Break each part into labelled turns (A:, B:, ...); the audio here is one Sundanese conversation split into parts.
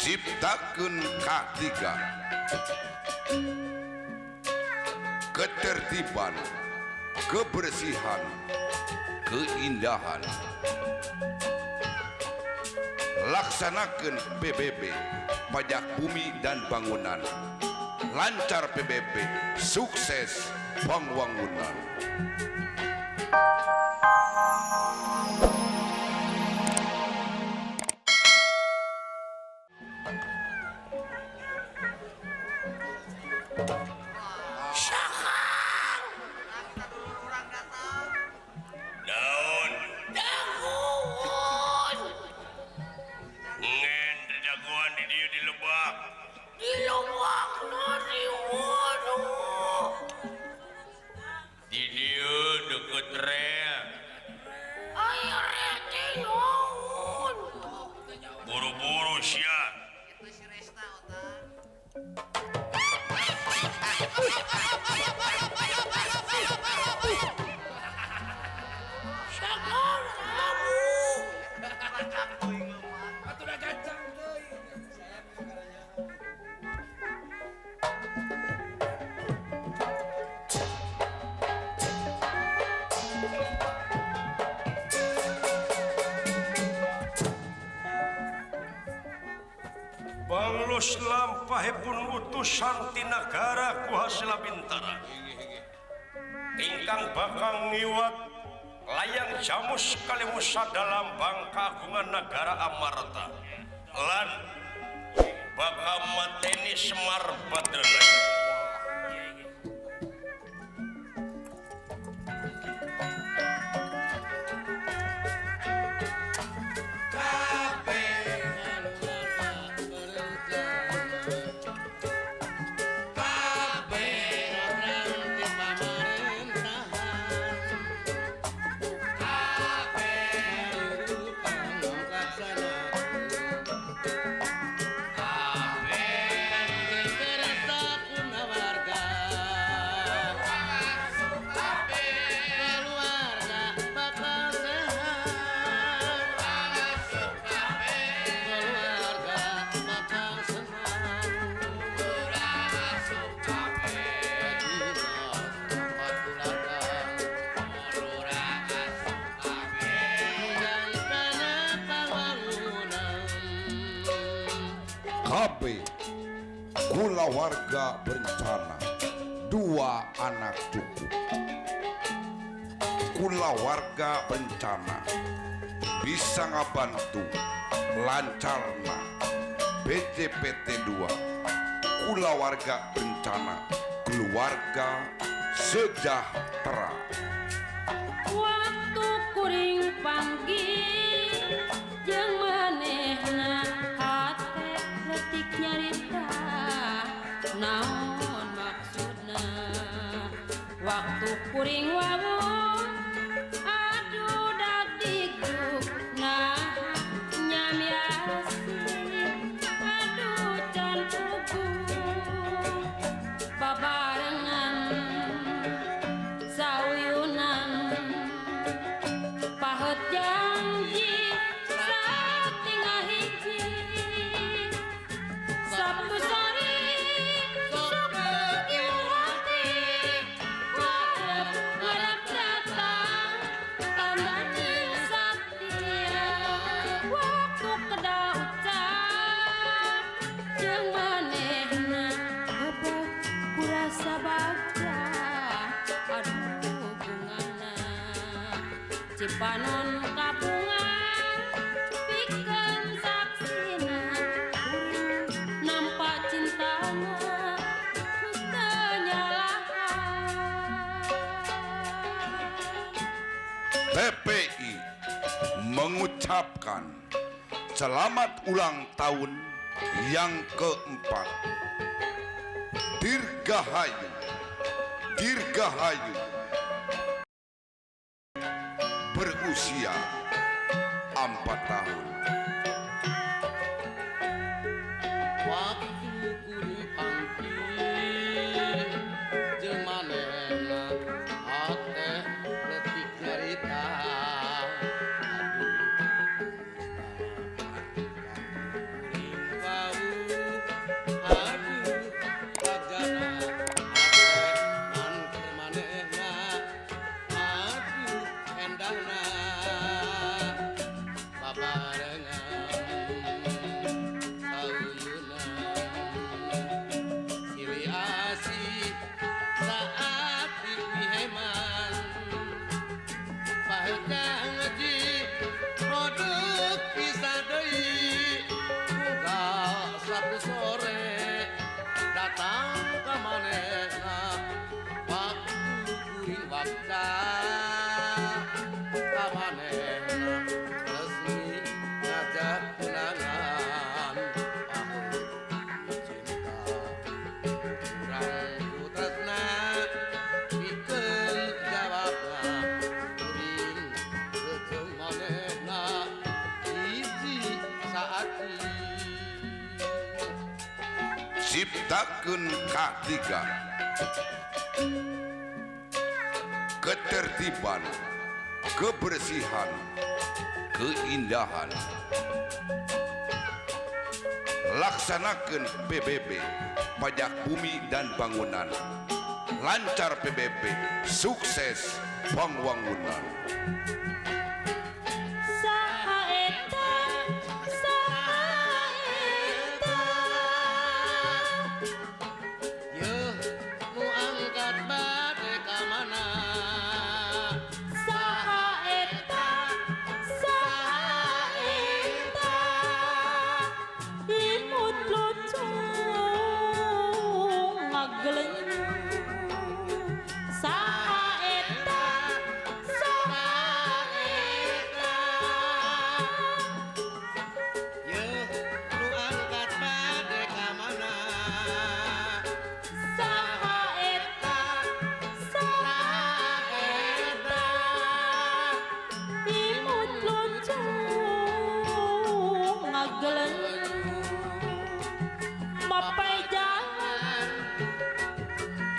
A: ciptakeun katiga ketertiban, kebersihan, keindahan. Laksanakeun PBB, pajak bumi dan bangunan. Lancar PBB, sukses pembangunan.
B: Banglus lampahipun utusan ti nagara ku Hasila Bintara ingkang bakal ngiwat layang jamus kalimus dalam kagungan negara Amarta lan bakal mateni Semar Badrana.
A: KB kulawarga berencana 2 anak cukup. Kulawarga berencana bisa ngabantu lancarna BJPT 2. Kulawarga berencana keluarga sejahtera.
C: Waktu kuring panggil jeung manehna hate letik nyarita naon maksudna. Waktu kuring wawuh aduh dagdikduk nah nyamiasi aduh can puguh babarengan sauyunan pahet janji satinggal hiji Sabtu sore sok ieu hati ngarep datang tandani saktia waktu kedah ucap jeung manehna heupeuk kurasa bagja aduh bungana cipanon kabungan pikeun saksina urang nampa cintana teu nyalahan.
A: PPI mengucapkan selamat ulang tahun yang keempat. Dirgahayu, Dirgahayu berusia 4 tahun.
D: Waktu kuring panggil jeung manehna hate letik nyarita aduh kuring wau saat diheman pahitang ngaji produk bisa deui tunggal Sabtu sore datang ke manehna waktu kuring waktu ka manehna resmi ngajak tunangan pahut cinta kurang ku tresna pikeun jawabna kuring jeung manehna hiji saati
A: ciptakeun katiga ketertiban, kebersihan, keindahan. Laksanakan PBB, pajak bumi dan bangunan. Lancar PBB, sukses pembangunan.
C: Saha eta
D: yeuh nu angkat bade ka mana
C: saha eta imut lucu ngageleng saha eta
D: yeuh nu angkat bade ka mana
C: saha eta imut lucu ngageleng Bapai jangan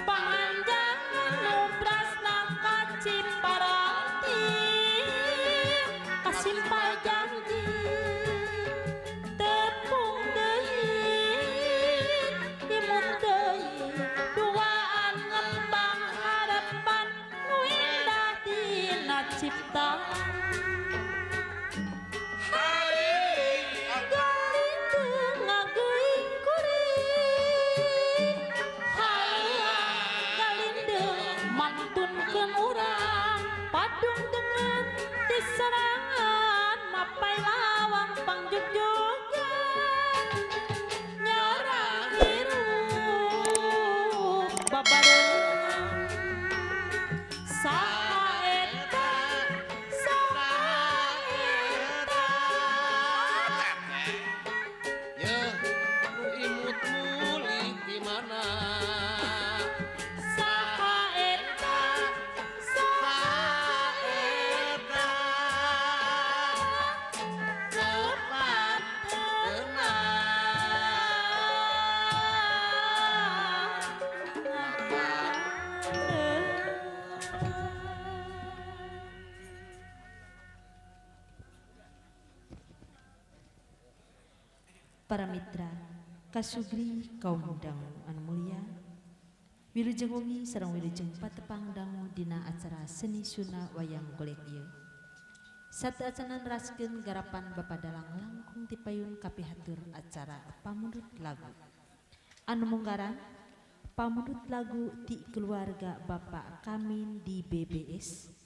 C: panganjangan nubrasna ka Ciparanti kasimpal janji tepung deui imut deui duaan ngembang harapan nu indah dina ciptaan galindung ngageuing kuring galindung mantunkeun urang padung dengan diserangan mapai lawang pangjugjugan nyarang hirup babarengan saha eta
D: yeuh nu imut muli di mana
C: saha eta
D: cepat
E: Para mitra, kasugri kaum dangu anu mulia, wilujeng wengi sareng wilujeng patepang dangu dina acara seni suna wayang golek ieu. Sateacanan raskeun garapan Bapak Dalang langkung ti payun kapihatur acara pamundut lagu. Anu munggaran pamundut lagu ti keluarga Bapak Kamin di BBS.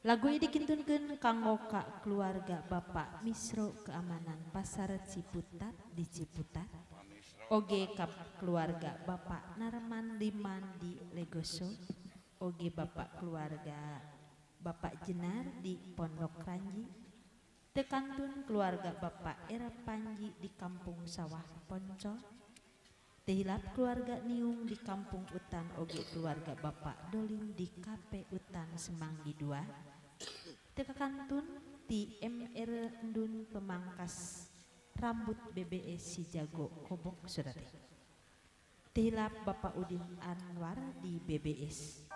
E: Lagu ini dikintunkeun kanggo ka keluarga Bapak Misro Keamanan Pasar Ciputat di Ciputat. Oge ka keluarga Bapak Narman Liman di Legoso. Oge Bapak keluarga Bapak Jenar di Pondok Ranji. Tekantun keluarga Bapak Era Panji di Kampung Sawah Poncol. Tehilap keluarga Niung di Kampung Utan. Oge keluarga Bapak Dolim di KP Utan Semanggi 2. Tekakantun ti MR Endun Pemangkas Rambut BBS si Jago Kobok Surati. Tehilap Bapak Udin Anwar di BBS.